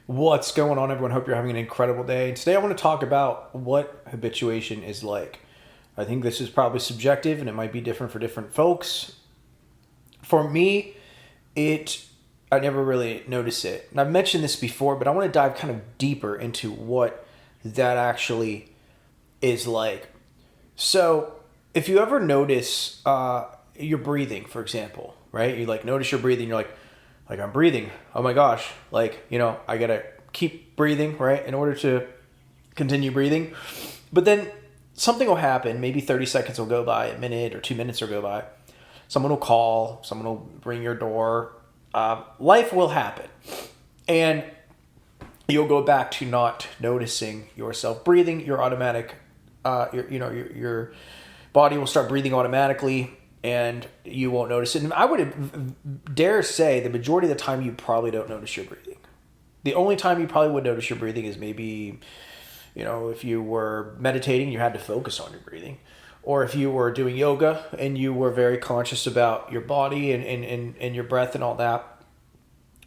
What's going on, everyone? Hope you're having an incredible day. Today, I want to talk about what habituation is like. I think this is probably subjective and it might be different for different folks. For me, I never really noticed it. And I've mentioned this before, but I want to dive kind of deeper into what that actually is like. So, if you ever notice your breathing, for example, right? You like notice your breathing, you're like I'm breathing. Oh my gosh. I got to keep breathing, right? In order to continue breathing. But then something will happen. Maybe 30 seconds will go by, a minute or 2 minutes will go by. Someone will call, someone will ring your door. Life will happen. And you'll go back to not noticing yourself breathing. Your automatic, your body will start breathing automatically, and you won't notice it. And I would dare say the majority of the time you probably don't notice your breathing. The only time you probably would notice your breathing is maybe, if you were meditating, you had to focus on your breathing. Or if you were doing yoga and you were very conscious about your body and your breath and all that.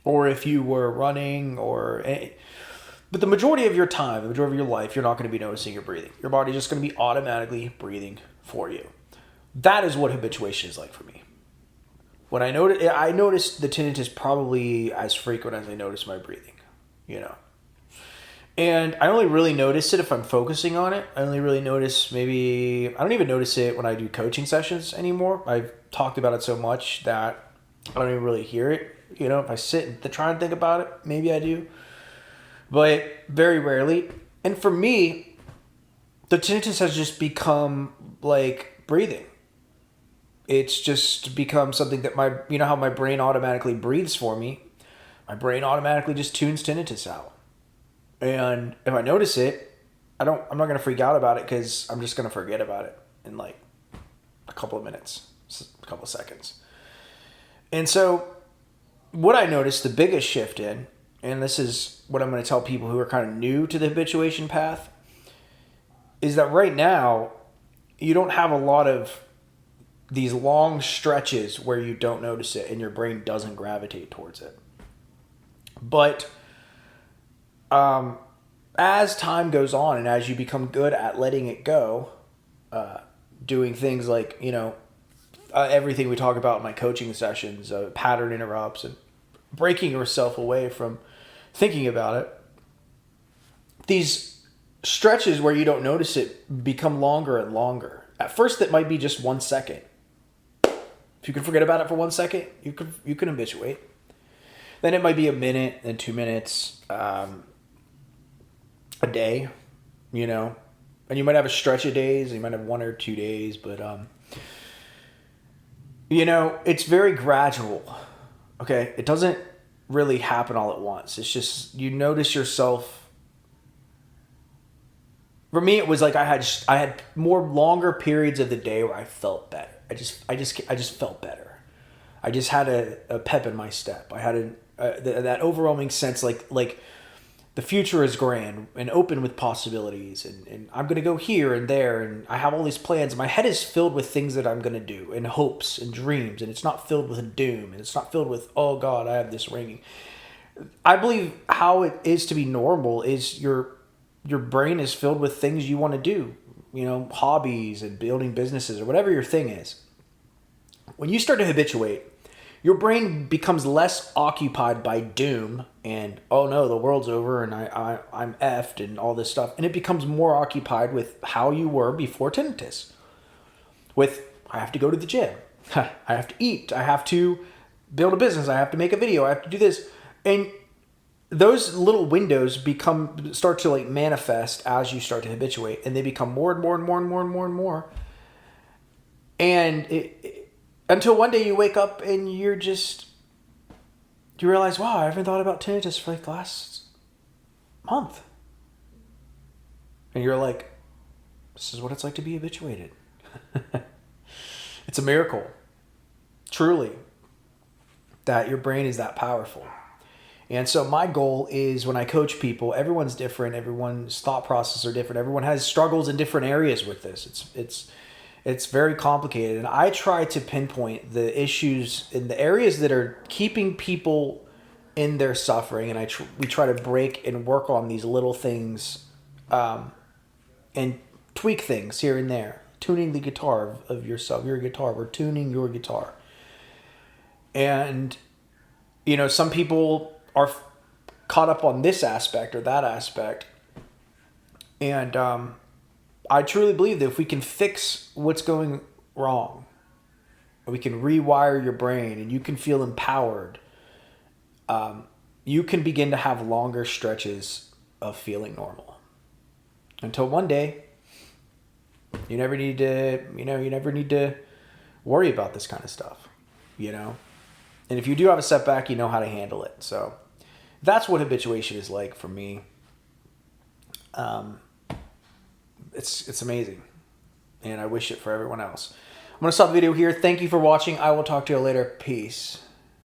Or if you were running but the majority of your time, the majority of your life, you're not going to be noticing your breathing. Your body's just going to be automatically breathing for you. That is what habituation is like for me. When I noticed the tinnitus probably as frequent as I notice my breathing, And I only really notice it if I'm focusing on it. I only really notice I don't even notice it when I do coaching sessions anymore. I've talked about it so much that I don't even really hear it. If I sit and try and think about it, maybe I do. But very rarely. And for me, the tinnitus has just become like breathing. It's just become something that how my brain automatically breathes for me. My brain automatically just tunes tinnitus out. And if I notice it, I'm not going to freak out about it because I'm just going to forget about it in like a couple of minutes, a couple of seconds. And so what I noticed the biggest shift in, and this is what I'm going to tell people who are kind of new to the habituation path, is that right now you don't have a lot of these long stretches where you don't notice it and your brain doesn't gravitate towards it. But as time goes on and as you become good at letting it go, doing things like, everything we talk about in my coaching sessions, pattern interrupts and breaking yourself away from thinking about it, these stretches where you don't notice it become longer and longer. At first, that might be just 1 second. If you can forget about it for 1 second, you can habituate. Then it might be a minute, then 2 minutes, a day, And you might have a stretch of days, and you might have 1 or 2 days, but, it's very gradual, okay? It doesn't really happen all at once. It's just, you notice yourself. For me, it was like I had more longer periods of the day where I felt better. I just felt better. I just had a pep in my step. I had that overwhelming sense like the future is grand and open with possibilities, and I'm going to go here and there, and I have all these plans. My head is filled with things that I'm going to do, and hopes and dreams, and it's not filled with doom, and it's not filled with, oh God, I have this ringing. I believe how it is to be normal is your brain is filled with things you want to do, hobbies and building businesses or whatever your thing is. When you start to habituate, your brain becomes less occupied by doom and, oh no, the world's over and I'm effed and all this stuff. And it becomes more occupied with how you were before tinnitus. With, I have to go to the gym. I have to eat. I have to build a business. I have to make a video. I have to do this. And those little windows start to like manifest as you start to habituate, and they become more and more and more and more and more and more. And until one day you wake up and you realize, wow, I haven't thought about tinnitus for like the last month. And you're like, this is what it's like to be habituated. It's a miracle, truly, that your brain is that powerful. And so my goal is, when I coach people, everyone's different. Everyone's thought process are different. Everyone has struggles in different areas with this. It's very complicated. And I try to pinpoint the issues in the areas that are keeping people in their suffering, and we try to break and work on these little things, and tweak things here and there, tuning the guitar of yourself, your guitar. We're tuning your guitar, and some people are caught up on this aspect or that aspect, and I truly believe that if we can fix what's going wrong, we can rewire your brain, and you can feel empowered. You can begin to have longer stretches of feeling normal. Until one day, you never need to worry about this kind of stuff, And if you do have a setback, you know how to handle it. So that's what habituation is like for me. It's amazing, and I wish it for everyone else. I'm going to stop the video here. Thank you for watching. I will talk to you later. Peace.